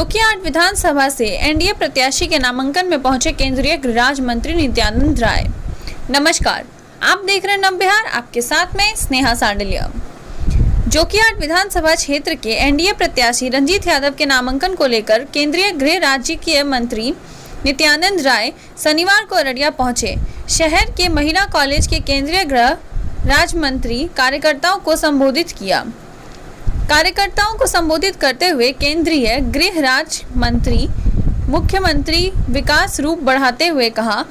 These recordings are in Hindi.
जोकीहाट विधानसभा से एनडीए प्रत्याशी के नामांकन में पहुंचे केंद्रीय गृह राज्य मंत्री नित्यानंद राय। नमस्कार, आप देख रहे हैं नव बिहार, आपके साथ में स्नेहा सांडिलिया। जोकीहाट विधानसभा क्षेत्र के एनडीए प्रत्याशी रंजीत यादव के नामांकन को लेकर केंद्रीय गृह राज्य के मंत्री नित्यानंद राय शनिवार को अररिया पहुंचे। शहर के महिला कॉलेज के केंद्रीय गृह राज्य मंत्री कार्यकर्ताओं को संबोधित करते हुए केंद्रीय गृह राज्य मंत्री मुख्यमंत्री विकास रूप बढ़ाते हुए कहा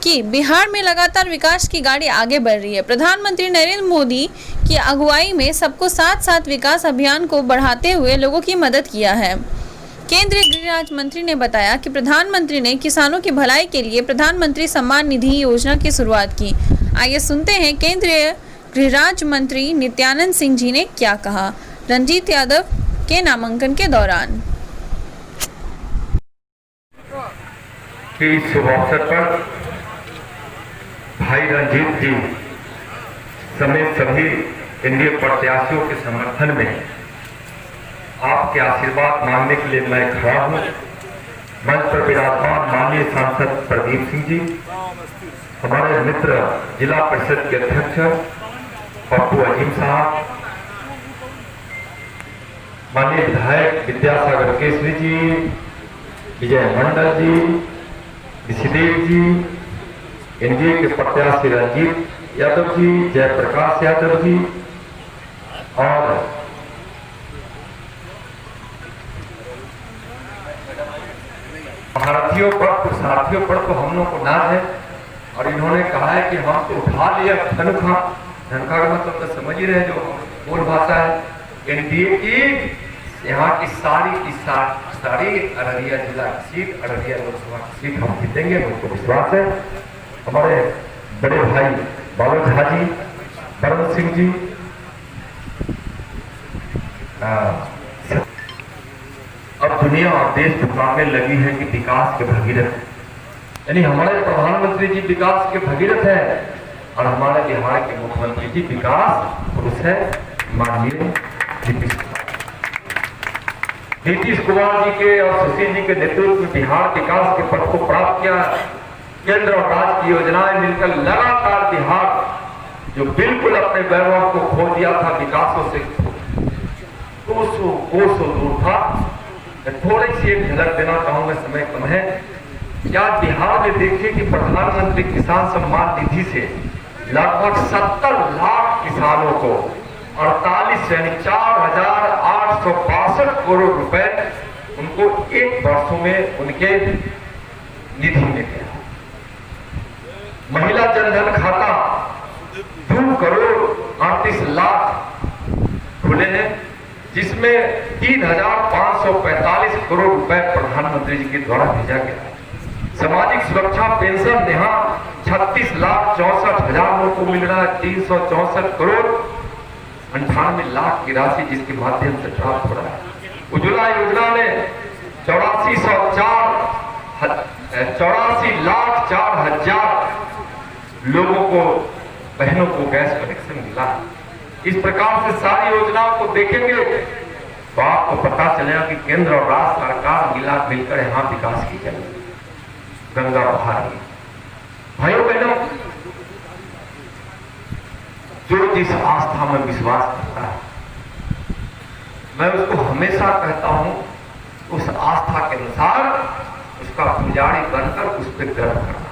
कि बिहार में लगातार विकास की गाड़ी आगे बढ़ रही है। प्रधानमंत्री नरेंद्र मोदी की अगुवाई में सबको साथ साथ विकास अभियान को बढ़ाते हुए लोगों की मदद किया है। केंद्रीय गृह राज्य मंत्री ने बताया कि प्रधानमंत्री ने किसानों की भलाई के लिए प्रधानमंत्री सम्मान निधि योजना की शुरुआत की। आइए सुनते हैं केंद्रीय गृह राज्य मंत्री नित्यानंद सिंह जी ने क्या कहा रंजीत यादव के नामांकन के दौरान। इस शुभ अवसर पर भाई रंजीत जी समेत सभी एनडीए प्रत्याशियों के समर्थन में आपके आशीर्वाद मांगने के लिए मैं खड़ा हूं। मंच पर विराजमान माननीय सांसद प्रदीप सिंह जी, हमारे मित्र जिला परिषद के अध्यक्ष पप्पू अजीम साहब, माननीय विधायक विद्यासागर केसरी जी, विजय मंडल जी, ऋषिदेव जी, एनडीए के प्रत्याशी रंजीत यादव जी, जयप्रकाश यादव जी और महारथियों पर, पुरुषार्थियों पर तो हम लोग को नाज है। और इन्होंने कहा है कि हम तो उठा लिया धनुखा का मतलब तो समझ ही रहे जो बोल भाषा है। एनडीए की यहाँ की सारी अररिया जिला की सीट, अररिया लोकसभा की सीट हम जीतेंगे, मुझको विश्वास है। हमारे बड़े भाई बालू झा जी, वरुण सिंह जी, अब दुनिया और देश पुकारने लगी है कि विकास के भगीरथ, यानी हमारे प्रधानमंत्री जी विकास के भगीरथ है और हमारे बिहार के मुख्यमंत्री जी विकास पुरुष है, माननीय नीतीश कुमार जी के और सुशील जी के नेतृत्व में बिहार विकास के पथ को प्राप्त किया। केंद्र और राज्य की योजनाएं मिलकर लगातार बिहार जो बिल्कुल अपने वैभव को खो दिया था, विकासों से कोसों दूर था। थोड़ी सी एक झलक देना चाहूंगा, समय कम है। क्या बिहार में देखिए कि प्रधानमंत्री किसान सम्मान निधि से लगभग 70 लाख किसानों को 4,862 करोड़ रुपए उनको एक वर्षों में उनके निधि में गया। महिला जनधन खाता 2 करोड़ 38 लाख खुले हैं, जिसमें 3,545 करोड़ रुपए प्रधानमंत्री जी के द्वारा भेजा गया। सामाजिक सुरक्षा पेंशन यहाँ 36,64,000 लोगों को मिल रहा है, 364 करोड़ 98 लाख की राशि जिसके माध्यम से प्राप्त हो रहा है। उज्ज्वला योजना में 84,04,000 लोगों को, बहनों को गैस कनेक्शन मिला। इस प्रकार से सारी योजनाओं को देखेंगे तो आपको पता चलेगा कि केंद्र और राज्य सरकार मिलकर यहाँ विकास की जाएगी। गंगा बहा रही है। भाइयों बहनों, जो जिस आस्था में विश्वास करता है, मैं उसको हमेशा कहता हूं उस आस्था के अनुसार उसका पुजारी बनकर उस पर गर्व करना,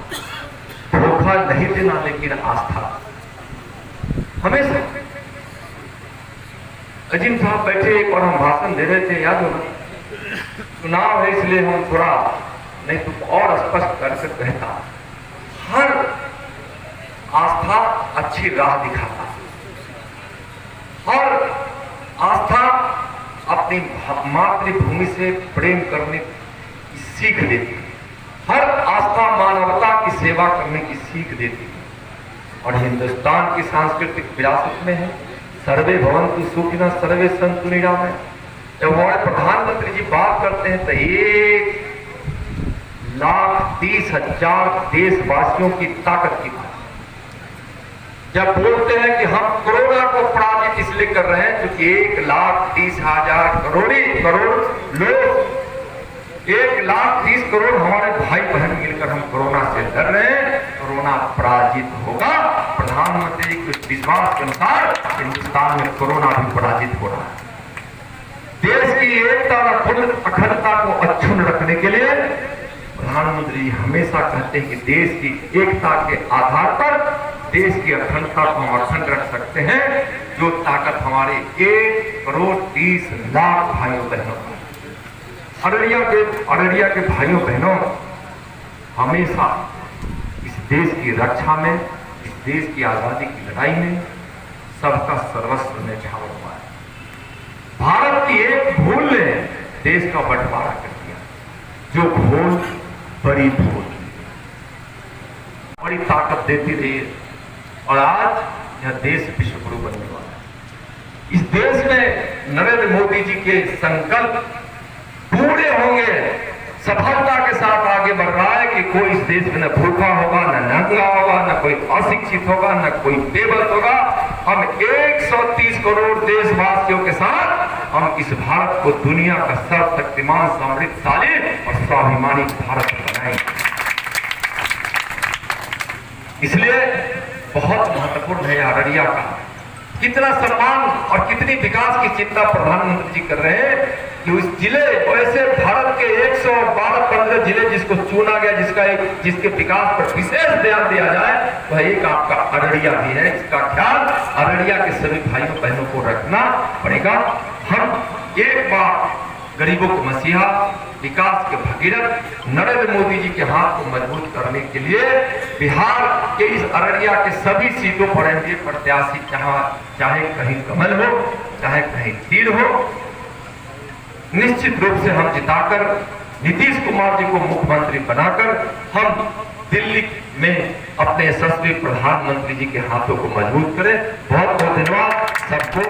धोखा नहीं देना, लेकिन आस्था हमेशा। अजीम साहब बैठे एक और हम भाषण दे रहे थे, याद होगा, चुनाव है इसलिए हम थोड़ा नहीं तो और स्पष्ट करके कहता, हर आस्था अच्छी राह दिखाता, और आस्था अपनी मातृभूमि से प्रेम करने की सीख देती है। हर आस्था मानवता की सेवा करने की सीख देती है। और हिंदुस्तान की सांस्कृतिक विरासत में है सर्वे भवन्तु सुखिनः सर्वे सन्तु निरामया। जब हमारे प्रधानमंत्री जी बात करते हैं तो 1,30,000 देशवासियों की ताकत की बात। जब बोलते हैं कि हम कोरोना को पराजित इसलिए कर रहे हैं क्योंकि 1,30,000 करोड़ लोग 1,30,00,000 हमारे भाई बहन मिलकर हम कोरोना से लड़ रहे हैं। कोरोना पराजित होगा। प्रधानमंत्री के विश्वास के अनुसार हिंदुस्तान में कोरोना भी पराजित हो रहा है। देश की एकता और अखंडता को अक्षुण्ण रखने के लिए प्रधानमंत्री हमेशा कहते हैं कि देश की एकता के आधार पर देश की अखंडता को हम अखंड रख सकते हैं, जो ताकत हमारे 1,30,00,000 भाइयों बहनों का। अररिया के भाइयों बहनों हमेशा इस देश की रक्षा में, इस देश की आजादी की लड़ाई में सबका सर्वस्व में न्यौछावर हुआ है। भारत की एक भूल ने देश का बंटवारा कर दिया, जो भूल बड़ी भूल, बड़ी ताकत देती रही और आज यह देश विश्व गुरु बनने वाला है। इस देश में नरेंद्र मोदी जी के संकल्प पूरे होंगे, सफलता के साथ आगे बढ़ रहा है कि कोई इस देश में न भूखा होगा, न नंगा होगा, न कोई अशिक्षित होगा, न कोई बेबस होगा। हम 130 करोड़ देशवासियों के साथ हम इस भारत को दुनिया का सर्वशक्तिमान, समृद्धशाली और स्वाभिमानी भारत बनाएंगे। इसलिए बहुत महत्वपूर्ण है अररिया का कितना सम्मान और कितनी विकास की चिंता प्रधानमंत्री जी कर रहे हैं कि उस जिले, वैसे भारत के 112-15 जिले जिसको चुना गया, जिसके विकास पर विशेष ध्यान दिया जाए, वह एक आपका अररिया भी है। इसका ख्याल अररिया के सभी भाइयों बहनों को रखना पड़ेगा। हम एक बार गरीबों के मसीहा, विकास के भगीरथ नरेंद्र मोदी जी के हाथ को मजबूत करने के लिए बिहार के इस अररिया के सभी सीटों पर एनडीए प्रत्याशी चाहे कहीं कमल हो, चाहे कहीं तीर हो, निश्चित रूप से हम जिताकर नीतीश कुमार जी को मुख्यमंत्री बनाकर हम दिल्ली में अपने यशस्वी प्रधानमंत्री जी के हाथों को मजबूत करें। बहुत बहुत धन्यवाद सबको।